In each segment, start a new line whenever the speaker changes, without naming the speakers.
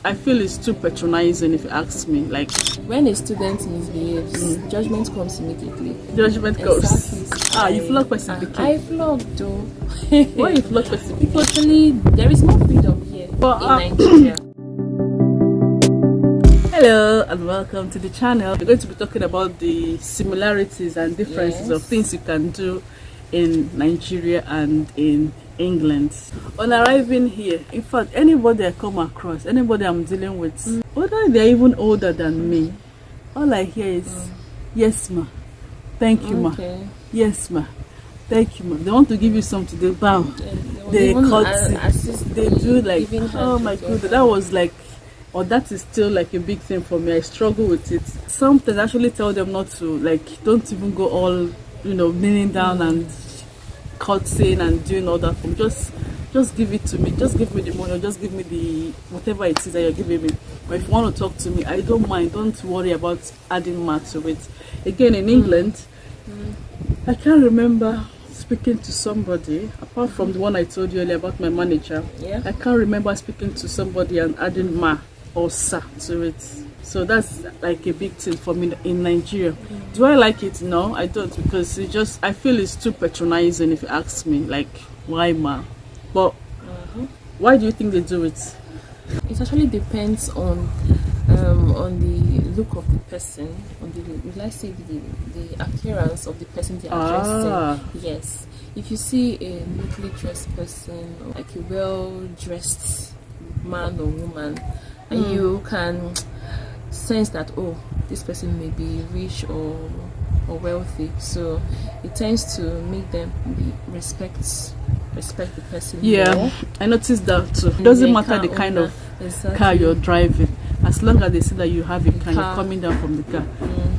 I feel it's too patronizing if you ask me. Like
when a student misbehaves, judgment comes immediately.
Judgment comes.
Exactly.
You flog person became.
I flogged though.
Why you flog person became?
Actually, there is more freedom here
But,
in Nigeria.
Hello and welcome to the channel. We're going to be talking about the similarities and differences of things you can do in Nigeria and in England. On arriving here, in fact, anybody I come across, anybody I'm dealing with, whether they're even older than me, all I hear is yes ma, thank you ma, yes ma, thank you ma. They want to give you something, they bow, they cut, they do like, oh my god, that was like, or that is still like a big thing for me. I struggle with it. Sometimes I actually tell them not to, like, don't even go all, kneeling down and cutting and doing all that for me. Just give it to me. Just give me the money, or just give me the whatever it is that you're giving me. But if you want to talk to me, I don't mind. Don't worry about adding more to it. Again, in England, I can't remember speaking to somebody apart from the one I told you earlier about my manager. I can't remember speaking to somebody and adding ma or sa to it. So that's like a big thing for me in Nigeria. Do I like it? No, I don't, because I feel it's too patronizing if you ask me. Like, why ma? But why do you think they do it?
It actually depends on the look of the person, on the, let's say, the appearance of the person they are addressing. Yes, if you see a neatly dressed person, like a well-dressed man or woman, and you can sense that, oh, this person may be rich or wealthy, so it tends to make them respect the person more.
I noticed that too. It doesn't matter the kind of car you're driving, as long as they see that you have a car, you're coming down from the car,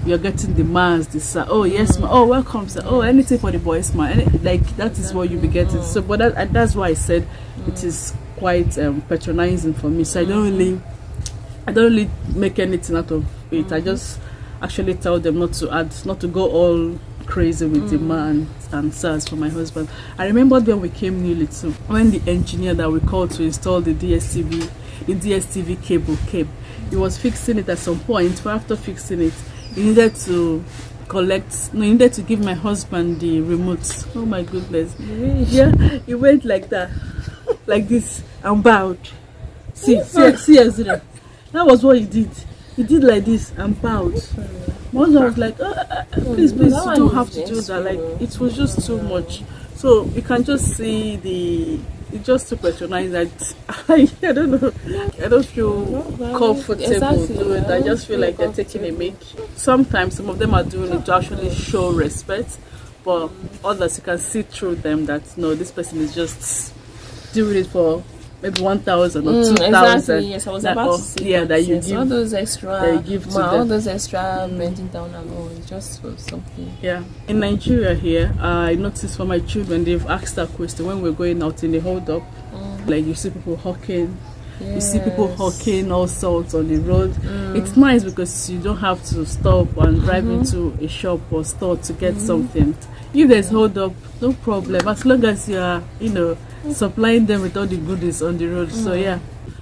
you're getting the mans, the sir, oh yes ma, oh welcome sir, oh anything for the boys ma, like that is what you be getting. So but that's why I said it is quite patronizing for me. So I don't really make anything out of it. I just actually tell them not to go all crazy with the man and sirs for my husband. I remember when we came newly too, when the engineer that we called to install the DSTV cable came, he was fixing it at some point. But after fixing it, he needed to give my husband the remote. Oh my goodness. Yeah, he went like that, like this, and bowed. See, that was what he did. He did like this and bowed. Once I was like, please, you don't have to do that. Like, it was just too much. So you can just see it's just too patronizing. I don't know. I don't feel comfortable doing it. I just feel like they're taking a mic. Sometimes some of them are doing it to actually show respect, but others you can see through them that no, this person is just doing it for maybe 1,000 or 2,000.
Exactly. Yes, I was about to say
that you give
all those extra,
all
those extra bending down and all, just for something.
Yeah. In Nigeria here, I noticed for my children, they've asked that question when we're going out in the hold up. Like you see people hawking. You see people hawking all sorts on the road. It's nice because you don't have to stop and drive into a shop or store to get something. If there's hold up, no problem, as long as you are, supplying them with all the goodies on the road. So yeah,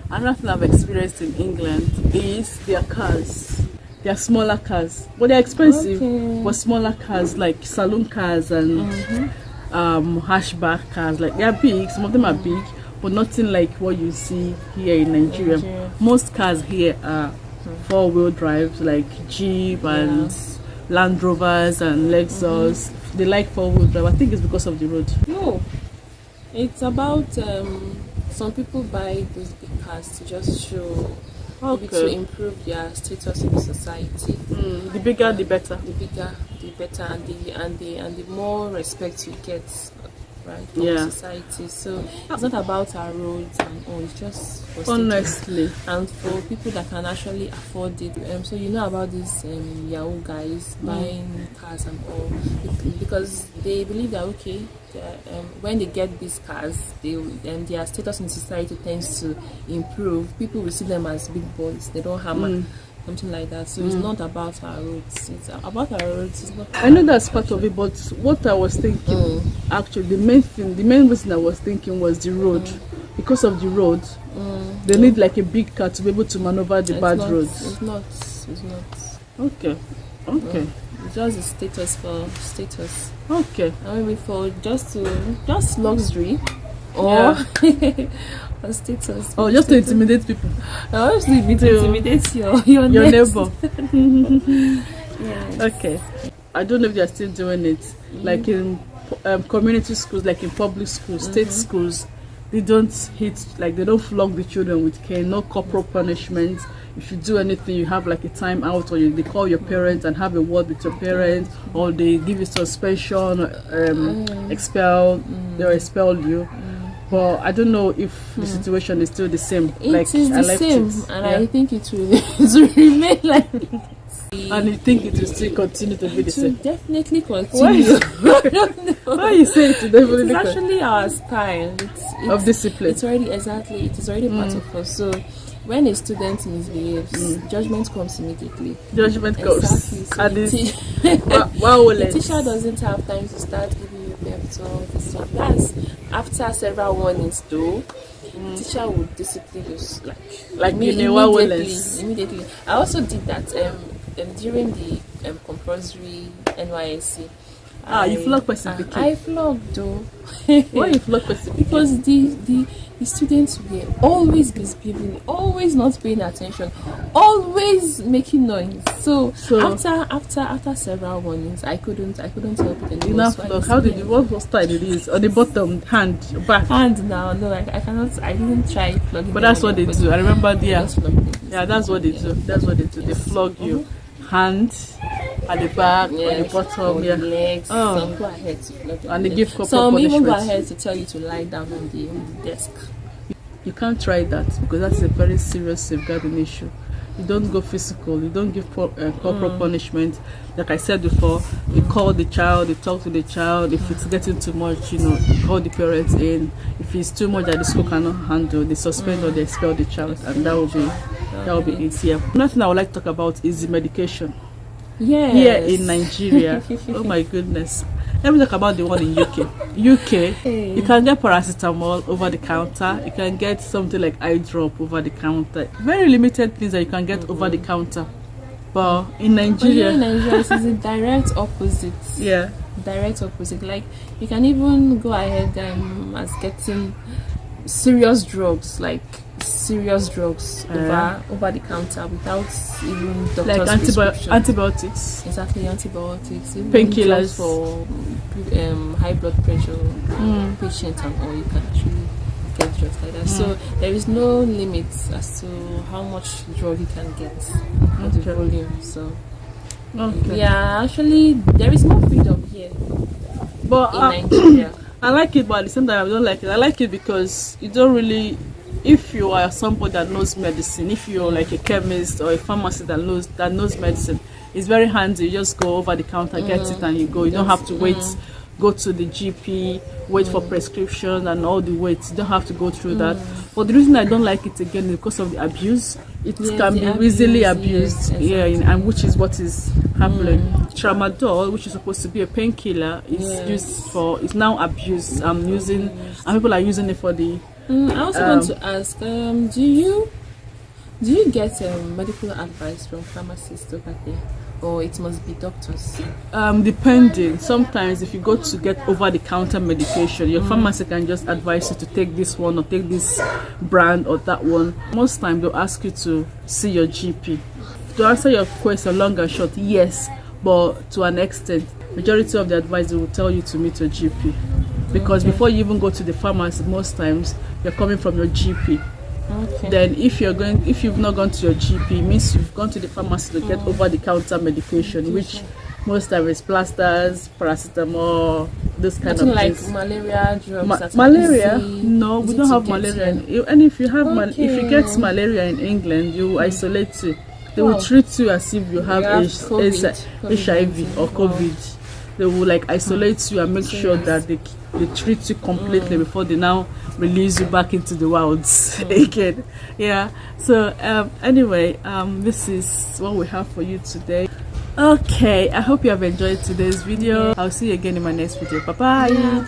another thing I've experienced in England is their cars. They're smaller cars, but they're expensive. But smaller cars, like saloon cars and hatchback cars, like they're big. Some of them are big, but nothing like what you see here in Nigeria. Most cars here are four-wheel drives, like Jeep and Land Rovers and Lexus. They like four-wheel drive. I think it's because of the road.
No, it's about some people buy those big cars to just show, to improve their status in the society.
The bigger, the better.
The bigger, the better, and the more respect you get, right, from the society. So it's not about our roads and all. It's just for status.
Honestly,
and for people that can actually afford it. So about these Yahoo guys buying cars and all, because they believe that when they get these cars, their status in society tends to improve. People will see them as big boys. They don't hammer. Something like that. So it's not about our roots. It's about our roots. It's not.
I know that's part of it, but what I was thinking, actually, the main reason I was thinking was the road. because of the road. They need like a big car to be able to maneuver the bad roads.
It's not.
Okay.
It's just a status for status.
Okay.
And maybe for just luxury or or status.
Oh, just to intimidate people.
Just to intimidate your
neighbor.
Yes.
Okay. I don't know if they are still doing it. Like in community schools, like in public schools, state schools, they don't flog the children with cane, no corporal punishment. If you do anything, you have like a time out, or they call your parents and have a word with your parents, or they give you suspension, expel, they'll expel you. But I don't know if the situation is still the same.
It is the same, and I think it will remain like it.
And you think it will still continue to be the same?
Definitely continue.
Why you say it will definitely?
It's actually our style. It's
of discipline.
It's already it is already part of us. So when a student misbehaves, judgment comes immediately.
Judgment comes.
Exactly. So
And
the teacher doesn't have time to start giving you pep talk. So that's after several warnings, though. The teacher would discipline you immediately. I also did that during the compulsory NYSC.
You flog person.
I flogged though.
Why you flog person?
Because the students were always misbehaving, always not paying attention, always making noise. So after several warnings, I couldn't help it anymore.
How did you? What style it is? On the bottom, hand, back.
Hand now. No, I cannot. I didn't try flogging.
But that's what they do. I remember that's what they do. That's what they do. They flog you. Hand at the back, at the bottom,
the legs. Some go ahead to flog you.
And they give corporal
Some
punishment.
even go ahead to tell you to lie down on the desk.
You can't try that because that's a very serious safeguarding issue. You don't go physical. You don't give corporal punishment. Like I said before, you call the child, you talk to the child. If it's getting too much, you call the parents in. If it's too much that the school cannot handle, they suspend or they expel the child, and that will be it. Yeah. Another thing I would like to talk about is the medication.
Yes.
Here in Nigeria. Oh my goodness. Let me talk about the one in UK. You can get paracetamol over the counter. You can get something like eye drop over the counter. Very limited things that you can get over the counter. But in Nigeria,
it's a direct opposite.
Yeah.
Direct opposite. Like you can even go ahead as getting serious drugs over the counter without even doctor's
like antibiotics.
Exactly, antibiotics,
painkillers
for high blood pressure patients, and all. You can actually get drugs like that. So there is no limit as to how much drug you can get for the volume. So yeah, actually there is more freedom here,
but
in Nigeria.
I like it, but at the same time I don't like it. I like it because you don't really, if you are somebody that knows medicine, if you're like a chemist or a pharmacist that knows medicine, it's very handy. You just go over the counter, get it, and you go. You don't have to wait, go to the GP, wait for prescription and all the waits. You don't have to go through that. But the reason I don't like it again is because of the abuse. It can be easily abused, and which is what is happening. Tramadol, which is supposed to be a painkiller, is it's now abused. And people are using it for the.
I also want to ask, do you get medical advice from pharmacists over there, or it must be doctors?
Depending. Sometimes if you go to get over-the-counter medication, your pharmacy can just advise you to take this one or take this brand or that one. Most times they'll ask you to see your GP. To answer your question, long and short, yes, but to an extent. Majority of the advice they will tell you to meet your GP. Because before you even go to the pharmacy, most times you're coming from your GP.
Okay.
Then if you've not gone to your GP, it means you've gone to the pharmacy to get over-the-counter medication, which most times is plasters, paracetamol, this kind of
like
things.
Malaria drugs.
Malaria? No, we don't have malaria. And if you have if you get malaria in England, you isolate you. They will treat you as if you have HIV or COVID. They will isolate you and make sure that they treat you completely before they now release you back into the wilds again. Yeah. So anyway, this is what we have for you today. Okay, I hope you have enjoyed today's video. I'll see you again in my next video. Bye bye.